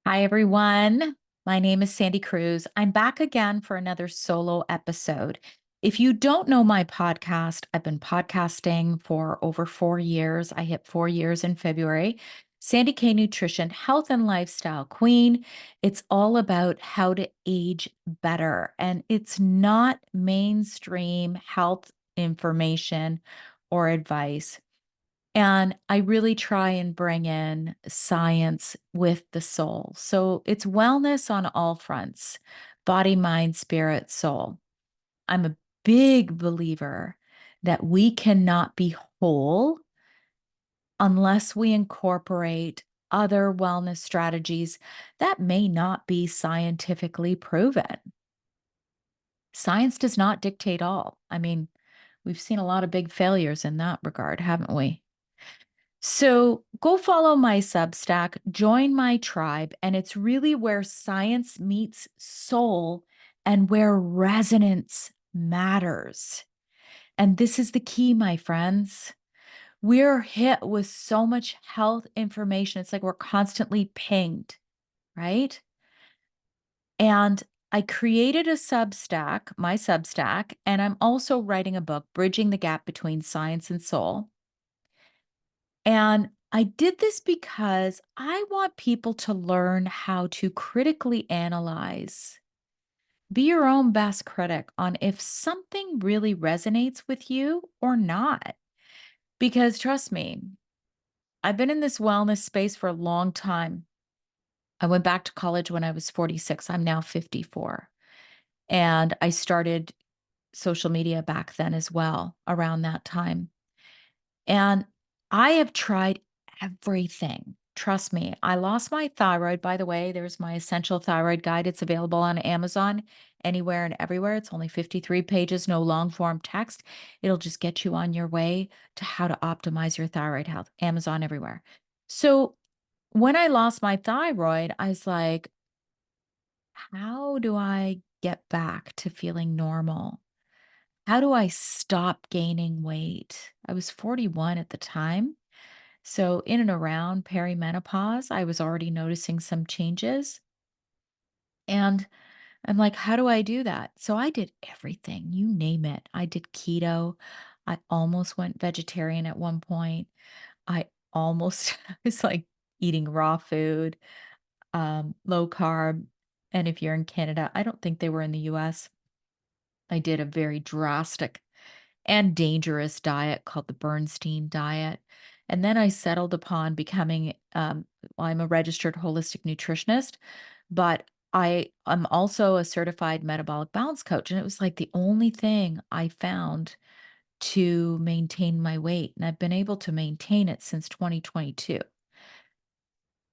Hi, everyone. My name is Sandy Cruz. I'm back again for another solo episode. If you don't know my podcast, I've been podcasting for over 4 years. I hit 4 years in February. Sandy K Nutrition, Health and Lifestyle Queen. It's all about how to age better. And it's not mainstream health information or advice. And I really try and bring in science with the soul. So it's wellness on all fronts: body, mind, spirit, soul. I'm a big believer that we cannot be whole unless we incorporate other wellness strategies that may not be scientifically proven. Science does not dictate all. I mean, we've seen a lot of big failures in that regard, haven't we? So go follow my Substack, join my tribe, and it's really where science meets soul and where resonance matters. And this is the key, my friends. We're hit with so much health information. It's like we're constantly pinged, right? And I created a Substack, my Substack, and I'm also writing a book, Bridging the Gap Between Science and Soul. And I did this because I want people to learn how to critically analyze, be your own best critic on if something really resonates with you or not. Because trust me, I've been in this wellness space for a long time. I went back to college when I was 46. I'm now 54. And I started social media back then as well, around that time. And I have tried everything. Trust me. I lost my thyroid, by the way. There's my essential thyroid guide. It's available on Amazon, anywhere and everywhere. It's only 53 pages, no long form text. It'll just get you on your way to how to optimize your thyroid health. Amazon everywhere. So when I lost my thyroid, I was like, how do I get back to feeling normal? How do I stop gaining weight? I was 41 at the time. So, in and around perimenopause, I was already noticing some changes. And I'm like, how do I do that? So, I did everything, you name it. I did keto. I almost went vegetarian at one point. I almost was like eating raw food, low carb. And if you're in Canada, I don't think they were in the US. I did a very drastic and dangerous diet called the Bernstein diet. And then I settled upon becoming, well, I'm a registered holistic nutritionist, but I am also a certified metabolic balance coach. And it was like the only thing I found to maintain my weight. And I've been able to maintain it since 2022.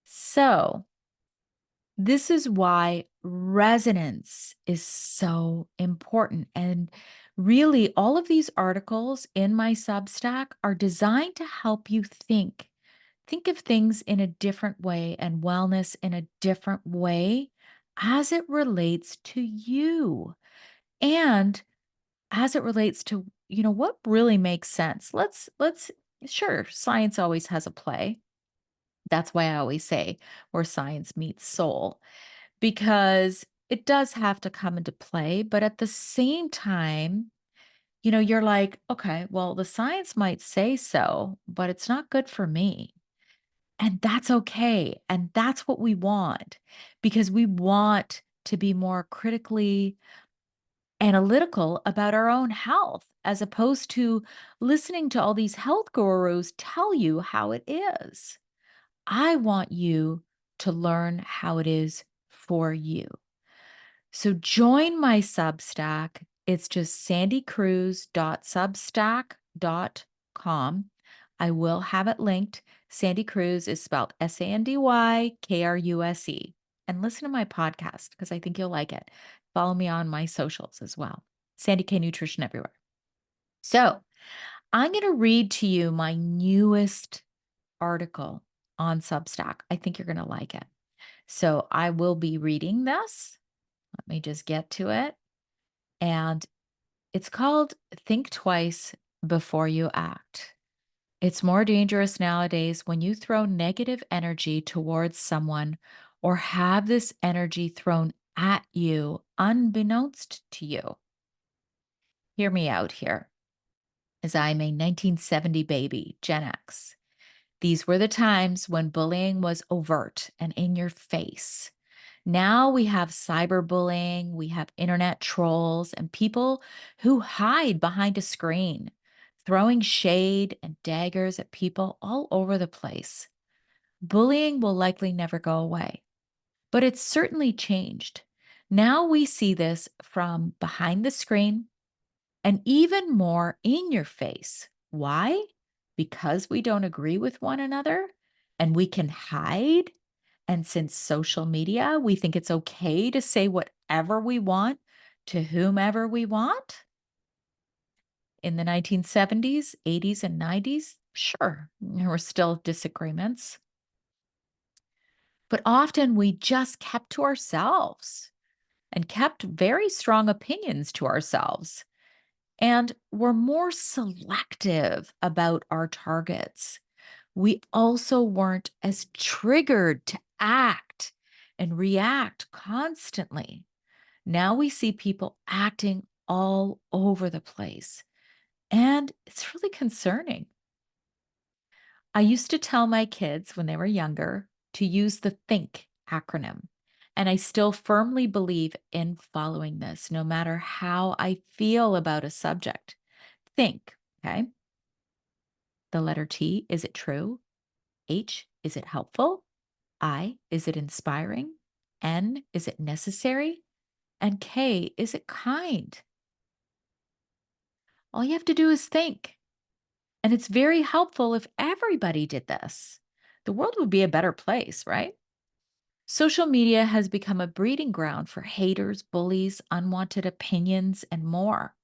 So, this is why resonance is so important. And really, all of these articles in my Substack are designed to help you think. Think of things in a different way and wellness in a different way as it relates to you and as it relates to, what really makes sense. Sure, science always has a play. That's why I always say where science meets soul, because it does have to come into play. But at the same time, you're like, okay, well, the science might say so, but it's not good for me. And that's okay. And that's what we want because we want to be more critically analytical about our own health as opposed to listening to all these health gurus tell you how it is. I want you to learn how it is for you. So join my Substack. It's just sandycruz.substack.com. I will have it linked. Sandy Cruz is spelled SandyKruse. And listen to my podcast because I think you'll like it. Follow me on my socials as well. Sandy K Nutrition everywhere. So I'm going to read to you my newest article on Substack. I think you're going to like it. So I will be reading this. Let me just get to it. And it's called Think Twice Before You Act. It's more dangerous nowadays when you throw negative energy towards someone or have this energy thrown at you unbeknownst to you. Hear me out here, as I'm a 1970 baby, Gen X. These were the times when bullying was overt and in your face. Now we have cyberbullying, we have internet trolls, and people who hide behind a screen, throwing shade and daggers at people all over the place. Bullying will likely never go away, but it's certainly changed. Now we see this from behind the screen and even more in your face. Why? Because we don't agree with one another and we can hide. And since social media, we think it's okay to say whatever we want to whomever we want. In the 1970s, 80s, and 90s, sure, there were still disagreements, but often we just kept to ourselves and kept very strong opinions to ourselves. And we're more selective about our targets. We also weren't as triggered to act and react constantly. Now we see people acting all over the place, and it's really concerning. I used to tell my kids when they were younger to use the THINK acronym. And I still firmly believe in following this, no matter how I feel about a subject. Think, okay? The letter T, is it true? H, is it helpful? I, is it inspiring? N, is it necessary? And K, is it kind? All you have to do is think. And it's very helpful if everybody did this. The world would be a better place, right? Social media has become a breeding ground for haters, bullies, unwanted opinions, and more.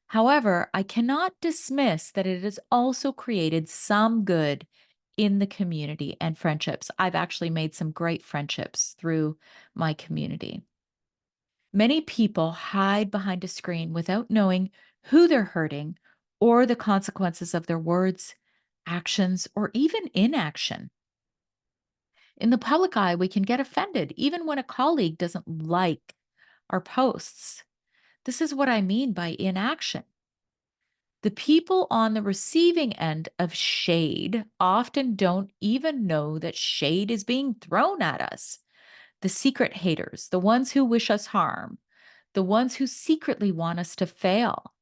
However, I cannot dismiss that it has also created some good in the community and friendships. I've actually made some great friendships through my community. Many people hide behind a screen without knowing who they're hurting or the consequences of their words, actions, or even inaction. In the public eye, we can get offended even when a colleague doesn't like our posts. This is what I mean by inaction. The people on the receiving end of shade often don't even know that shade is being thrown at us. The secret haters, the ones who wish us harm, the ones who secretly want us to fail.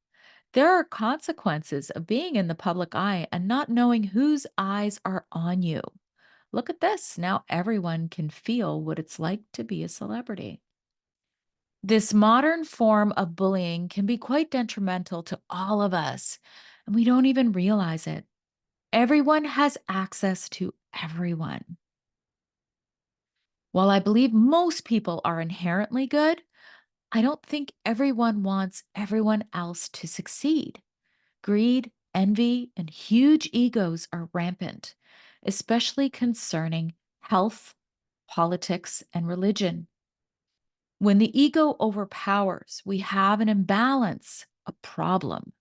There are consequences of being in the public eye and not knowing whose eyes are on you. Look at this. Now everyone can feel what it's like to be a celebrity. This modern form of bullying can be quite detrimental to all of us, and we don't even realize it. Everyone has access to everyone. While I believe most people are inherently good, I don't think everyone wants everyone else to succeed. Greed, envy, and huge egos are rampant, especially concerning health, politics, and religion. When the ego overpowers, we have an imbalance, a problem.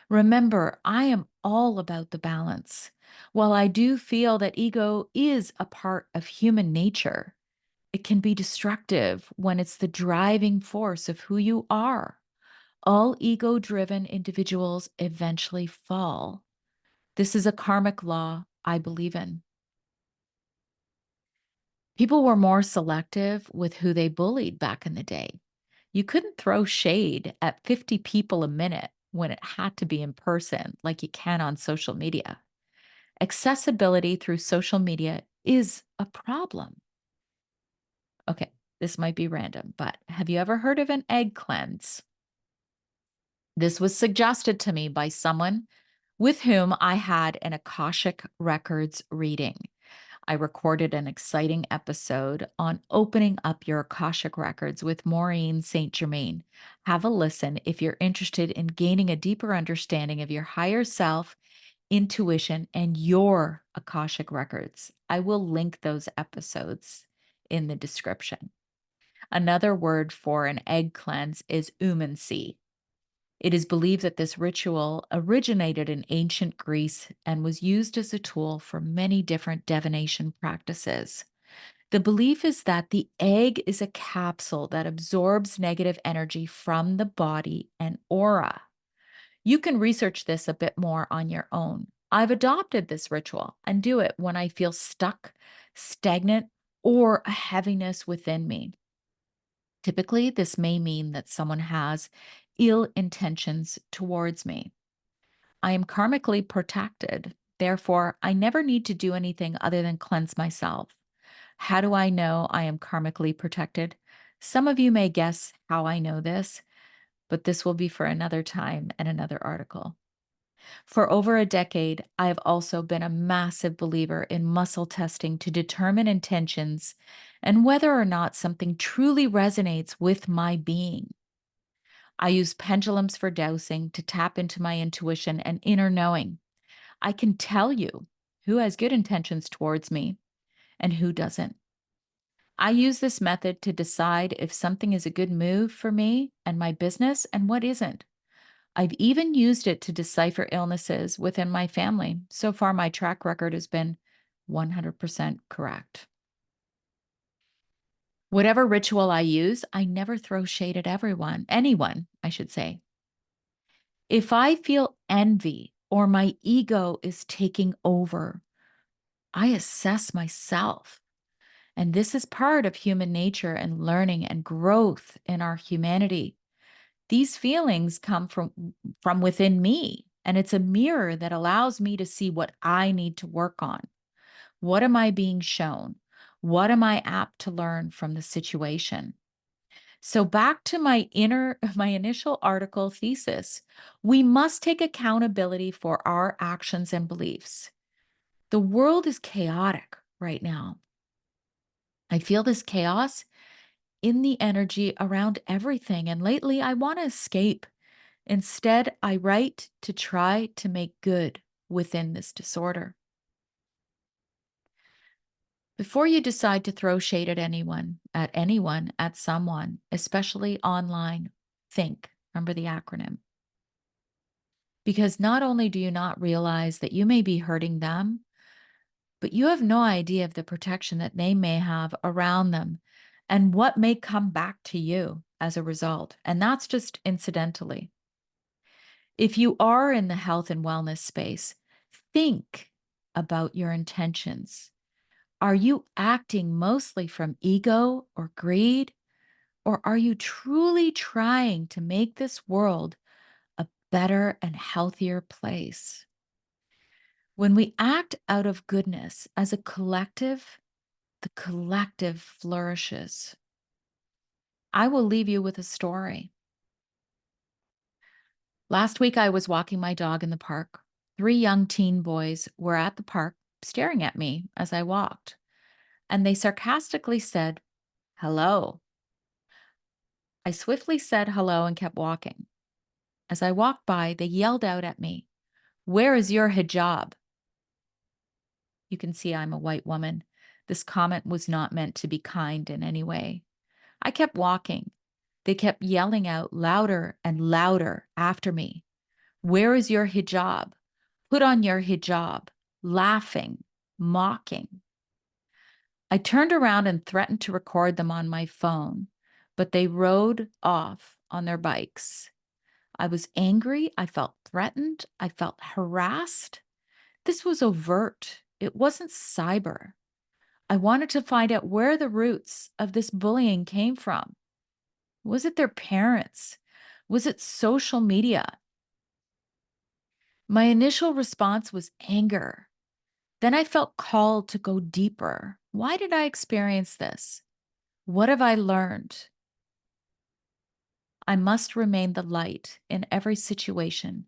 Remember, I am all about the balance. While I do feel that ego is a part of human nature, it can be destructive when it's the driving force of who you are. All ego driven individuals eventually fall. This is a karmic law I believe in. People were more selective with who they bullied back in the day. You couldn't throw shade at 50 people a minute when it had to be in person, like you can on social media. Accessibility through social media is a problem. Okay, this might be random, but have you ever heard of an egg cleanse? This was suggested to me by someone with whom I had an Akashic Records reading. I recorded an exciting episode on opening up your Akashic Records with Maureen St. Germain. Have a listen if you're interested in gaining a deeper understanding of your higher self, intuition, and your Akashic Records. I will link those episodes in the description. Another word for an egg cleanse is umancy. It is believed that this ritual originated in ancient Greece and was used as a tool for many different divination practices. The belief is that the egg is a capsule that absorbs negative energy from the body and aura. You can research this a bit more on your own. I've adopted this ritual and do it when I feel stuck, stagnant, or a heaviness within me. Typically, this may mean that someone has ill intentions towards me. I am karmically protected. Therefore, I never need to do anything other than cleanse myself. How do I know I am karmically protected? Some of you may guess how I know this, but this will be for another time and another article. For over a decade, I have also been a massive believer in muscle testing to determine intentions and whether or not something truly resonates with my being. I use pendulums for dowsing to tap into my intuition and inner knowing. I can tell you who has good intentions towards me and who doesn't. I use this method to decide if something is a good move for me and my business and what isn't. I've even used it to decipher illnesses within my family. So far, my track record has been 100% correct. Whatever ritual I use, I never throw shade at anyone, I should say. If I feel envy or my ego is taking over, I assess myself. And this is part of human nature and learning and growth in our humanity. These feelings come from within me, and it's a mirror that allows me to see what I need to work on. What am I being shown? What am I apt to learn from the situation? So back to my initial article thesis, we must take accountability for our actions and beliefs. The world is chaotic right now. I feel this chaos in the energy around everything. And lately, I want to escape. Instead, I write to try to make good within this disorder. Before you decide to throw shade at someone, especially online, think. Remember the acronym. Because not only do you not realize that you may be hurting them, but you have no idea of the protection that they may have around them and what may come back to you as a result. And that's just incidentally. If you are in the health and wellness space, think about your intentions. Are you acting mostly from ego or greed? Or are you truly trying to make this world a better and healthier place? When we act out of goodness as a collective, the collective flourishes. I will leave you with a story. Last week, I was walking my dog in the park. Three young teen boys were at the park staring at me as I walked, and they sarcastically said, "Hello." I swiftly said hello and kept walking. As I walked by, they yelled out at me, "Where is your hijab?" You can see I'm a white woman. This comment was not meant to be kind in any way. I kept walking. They kept yelling out louder and louder after me. "Where is your hijab? Put on your hijab." Laughing, mocking. I turned around and threatened to record them on my phone, but they rode off on their bikes. I was angry. I felt threatened. I felt harassed. This was overt. It wasn't cyber. I wanted to find out where the roots of this bullying came from. Was it their parents? Was it social media? My initial response was anger. Then I felt called to go deeper. Why did I experience this? What have I learned? I must remain the light in every situation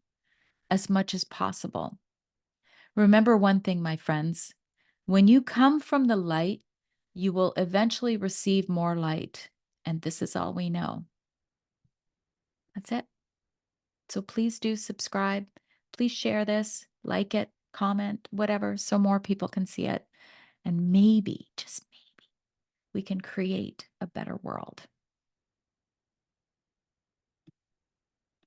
as much as possible. Remember one thing, my friends. When you come from the light, you will eventually receive more light. And this is all we know. That's it. So please do subscribe. Please share this, like it, comment, whatever, so more people can see it. And maybe, just maybe, we can create a better world.